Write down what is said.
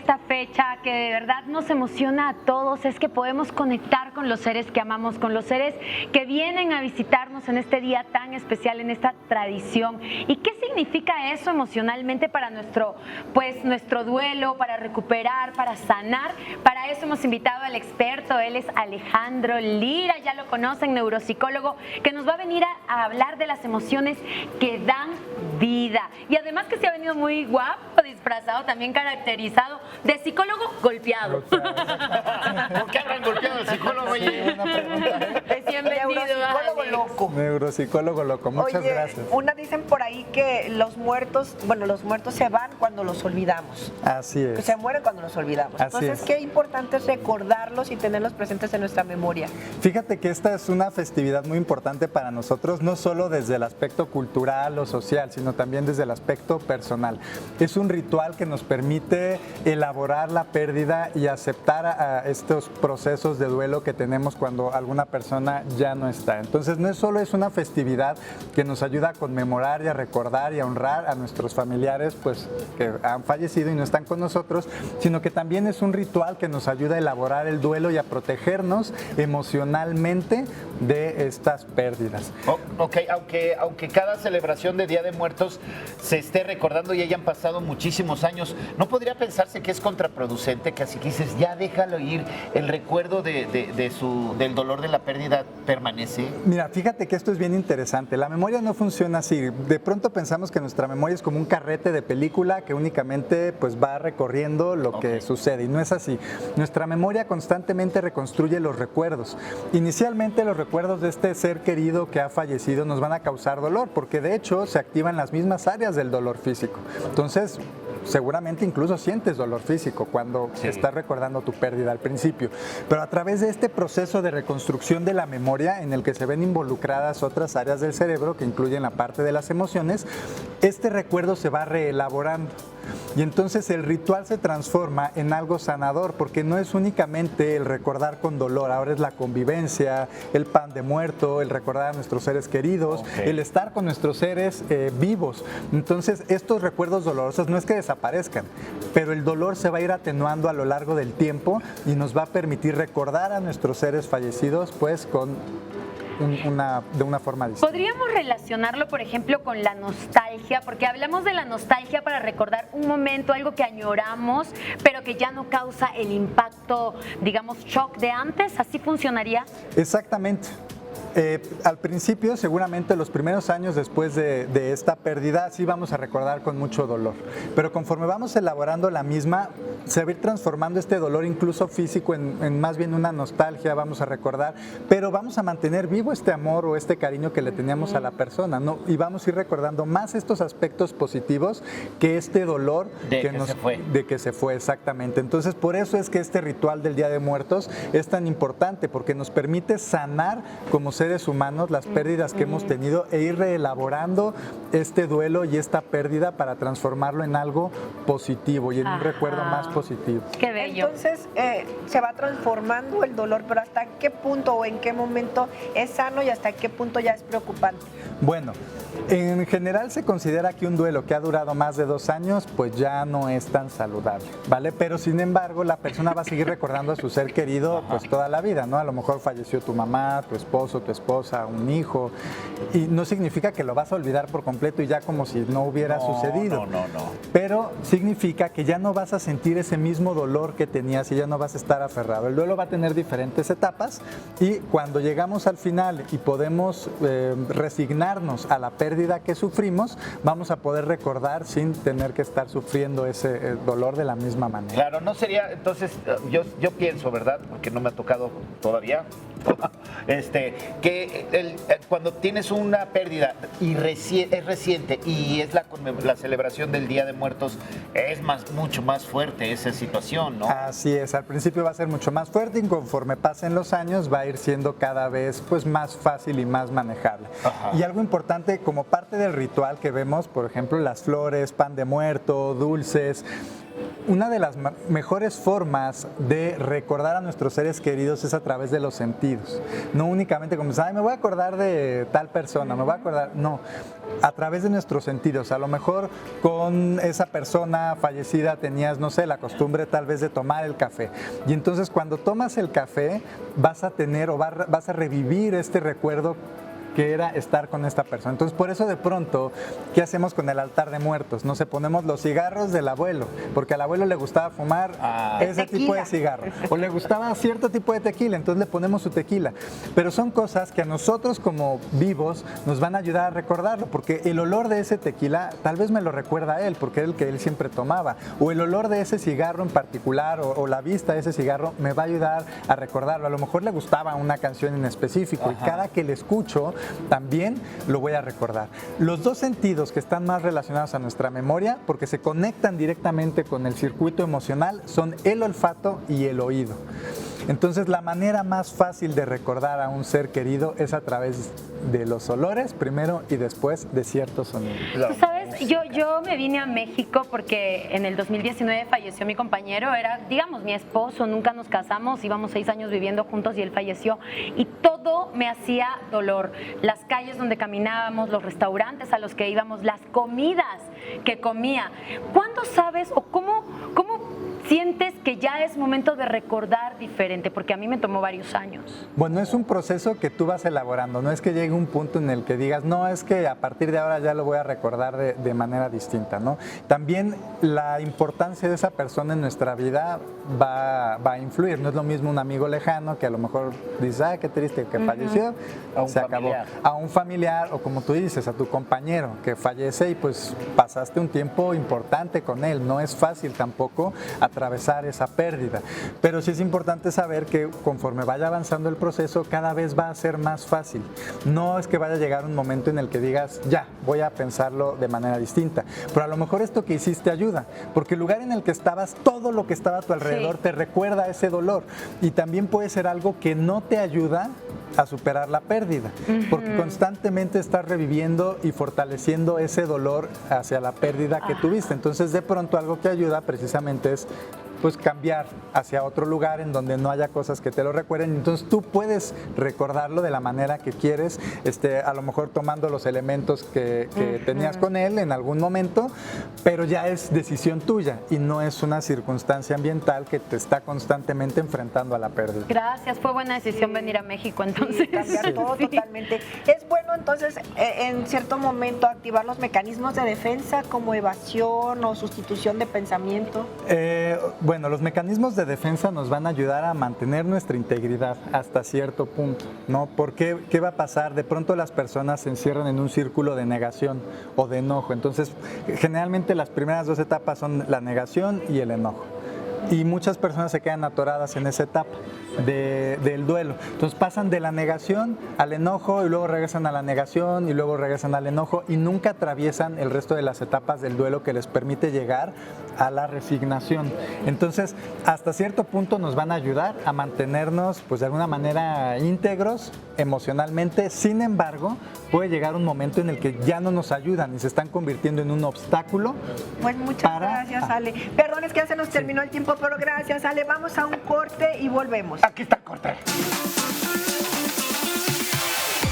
esta fecha que de verdad nos emociona a todos es que podemos conectar con los seres que amamos, con los seres que vienen a visitarnos en este día tan especial, en esta tradición. ¿Y qué significa eso emocionalmente para nuestro duelo, para recuperar, para sanar? Para eso hemos invitado al experto, él es Alejandro Lira, ya lo conocen, neuropsicólogo, que nos va a venir a hablar de las emociones que dan vida. Y además que se ha venido muy guapo, disfrazado, también caracterizado de psicólogo golpeado. ¿Por qué habrán golpeado al psicólogo? Oye, una pregunta. Recién venido. Neuropsicólogo loco. Neuropsicólogo loco, muchas gracias. Una dicen por ahí que los muertos se van cuando los olvidamos. Así es. Que se mueren cuando los olvidamos. Así Entonces, es. qué importante es recordarlos y tenerlos presentes en nuestra memoria. Fíjate que esta es una festividad muy importante para nosotros, no solo desde el aspecto cultural o social, sino también desde el aspecto personal. Es un ritual que nos permite elaborar la pérdida y aceptar a estos procesos de duelo que tenemos cuando alguna persona ya no está. Entonces, no solo es una festividad que nos ayuda a conmemorar y a recordar y a honrar a nuestros familiares pues, que han fallecido y no están con nosotros, sino que también es un ritual que nos ayuda a elaborar el duelo y a protegernos emocionalmente de estas pérdidas. Ok, aunque cada celebración de Día de Muertos se esté recordando y hayan pasado muchísimos años, ¿no podría pensarse que es contraproducente, que así que dices, ya déjalo ir, el recuerdo del dolor de la pérdida permanece? Mira, fíjate que esto es bien interesante. La memoria no funciona así. De pronto pensamos que nuestra memoria es como un carrete de película que únicamente pues, va recorriendo lo que sucede, y no es así. Nuestra memoria constantemente reconstruye los recuerdos. Inicialmente los recuerdos de este ser querido que ha fallecido nos van a causar dolor, porque de hecho se activan las mismas áreas del dolor físico. Entonces, seguramente incluso sientes dolor físico cuando estás recordando tu pérdida al principio, pero a través de este proceso de reconstrucción de la memoria en el que se ven involucradas otras áreas del cerebro que incluyen la parte de las emociones, este recuerdo se va reelaborando. Y entonces el ritual se transforma en algo sanador, porque no es únicamente el recordar con dolor, ahora es la convivencia, el pan de muerto, el recordar a nuestros seres queridos, el estar con nuestros seres vivos. Entonces estos recuerdos dolorosos no es que desaparezcan, pero el dolor se va a ir atenuando a lo largo del tiempo y nos va a permitir recordar a nuestros seres fallecidos pues de una forma distinta. ¿Podríamos relacionarlo, por ejemplo, con la nostalgia? Porque hablamos de la nostalgia para recordar un momento, algo que añoramos, pero que ya no causa el impacto, digamos, shock de antes. ¿Así funcionaría? Exactamente. Al principio, seguramente los primeros años después de esta pérdida, sí vamos a recordar con mucho dolor. Pero conforme vamos elaborando la misma, se va a ir transformando este dolor incluso físico en más bien una nostalgia, vamos a recordar, pero vamos a mantener vivo este amor o este cariño que le teníamos a la persona, ¿no? Y vamos a ir recordando más estos aspectos positivos que este dolor de que se fue, exactamente. Entonces, por eso es que este ritual del Día de Muertos es tan importante, porque nos permite sanar como seres humanos las pérdidas que hemos tenido e ir reelaborando este duelo y esta pérdida para transformarlo en algo positivo y en un recuerdo más positivo. Qué bello. Entonces se va transformando el dolor, pero ¿hasta qué punto o en qué momento es sano y hasta qué punto ya es preocupante? Bueno, en general se considera que un duelo que ha durado más de 2 años pues ya no es tan saludable, ¿vale? Pero sin embargo la persona va a seguir recordando a su ser querido pues toda la vida, ¿no? A lo mejor falleció tu mamá, tu esposo, tu esposa, un hijo, y no significa que lo vas a olvidar por completo y ya como si no hubiera sucedido. No. Pero significa que ya no vas a sentir ese mismo dolor que tenías y ya no vas a estar aferrado. El duelo va a tener diferentes etapas y cuando llegamos al final y podemos resignarnos a la pérdida que sufrimos, vamos a poder recordar sin tener que estar sufriendo ese dolor de la misma manera. Claro, no sería, entonces, yo pienso, ¿verdad? Porque no me ha tocado todavía, que cuando tienes una pérdida y es reciente y es la celebración del Día de Muertos, es mucho más fuerte esa situación, ¿no? Así es, al principio va a ser mucho más fuerte y conforme pasen los años va a ir siendo cada vez pues, más fácil y más manejable. Ajá. Y algo importante, como parte del ritual que vemos, por ejemplo, las flores, pan de muerto, dulces, una de las mejores formas de recordar a nuestros seres queridos es a través de los sentidos. No únicamente como, ay, me voy a acordar de tal persona, me voy a acordar. No, a través de nuestros sentidos. A lo mejor con esa persona fallecida tenías, no sé, la costumbre tal vez de tomar el café. Y entonces cuando tomas el café vas a tener o vas a revivir este recuerdo que era estar con esta persona. Entonces, por eso de pronto, ¿qué hacemos con el altar de muertos? No sé, ponemos los cigarros del abuelo, porque al abuelo le gustaba fumar ese tipo de cigarro, o le gustaba cierto tipo de tequila, entonces le ponemos su tequila. Pero son cosas que a nosotros como vivos nos van a ayudar a recordarlo, porque el olor de ese tequila tal vez me lo recuerda a él, porque era el que él siempre tomaba, o el olor de ese cigarro en particular, o la vista de ese cigarro me va a ayudar a recordarlo. A lo mejor le gustaba una canción en específico, y cada que le escucho también lo voy a recordar. Los dos sentidos que están más relacionados a nuestra memoria, porque se conectan directamente con el circuito emocional, son el olfato y el oído. Entonces, la manera más fácil de recordar a un ser querido es a través de los olores primero y después de ciertos sonidos. Tú sabes, yo me vine a México porque en el 2019 falleció mi compañero, era, digamos, mi esposo, nunca nos casamos, íbamos 6 años viviendo juntos y él falleció y todo me hacía dolor. Las calles donde caminábamos, los restaurantes a los que íbamos, las comidas que comía. ¿Cuándo sabes o cómo sientes que ya es momento de recordar diferente? Porque a mí me tomó varios años. Bueno, es un proceso que tú vas elaborando, no es que llegue un punto en el que digas, no, es que a partir de ahora ya lo voy a recordar de manera distinta, ¿no? También la importancia de esa persona en nuestra vida va a influir, no es lo mismo un amigo lejano que a lo mejor dices, ay, qué triste que falleció, se acabó. A un familiar, o como tú dices, a tu compañero que fallece y pues pasaste un tiempo importante con él, no es fácil tampoco atravesar esa pérdida, pero sí es importante saber que conforme vaya avanzando el proceso cada vez va a ser más fácil. No es que vaya a llegar un momento en el que digas, ya, voy a pensarlo de manera distinta, pero a lo mejor esto que hiciste ayuda, porque el lugar en el que estabas, todo lo que estaba a tu alrededor te recuerda ese dolor, y también puede ser algo que no te ayuda a superar la pérdida, porque constantemente estás reviviendo y fortaleciendo ese dolor hacia la pérdida que tuviste. Entonces, de pronto algo que ayuda precisamente es pues cambiar hacia otro lugar en donde no haya cosas que te lo recuerden. Entonces tú puedes recordarlo de la manera que quieres, a lo mejor tomando los elementos que tenías con él en algún momento, pero ya es decisión tuya y no es una circunstancia ambiental que te está constantemente enfrentando a la pérdida. Gracias, fue buena decisión venir a México entonces. Sí, cambiar todo totalmente. Es bueno entonces en cierto momento activar los mecanismos de defensa como evasión o sustitución de pensamiento. Bueno, los mecanismos de defensa nos van a ayudar a mantener nuestra integridad hasta cierto punto, ¿no? Porque, ¿qué va a pasar? De pronto las personas se encierran en un círculo de negación o de enojo. Entonces, generalmente las primeras 2 etapas son la negación y el enojo. Y muchas personas se quedan atoradas en esa etapa del duelo. Entonces pasan de la negación al enojo y luego regresan a la negación y luego regresan al enojo y nunca atraviesan el resto de las etapas del duelo que les permite llegar a la resignación. Entonces, hasta cierto punto nos van a ayudar a mantenernos, pues de alguna manera íntegros emocionalmente. Sin embargo, puede llegar un momento en el que ya no nos ayudan y se están convirtiendo en un obstáculo. Pues muchas gracias, Ale. Perdón, es que ya se nos terminó el tiempo, pero gracias, Ale. Vamos a un corte y volvemos. Aquí está, corta.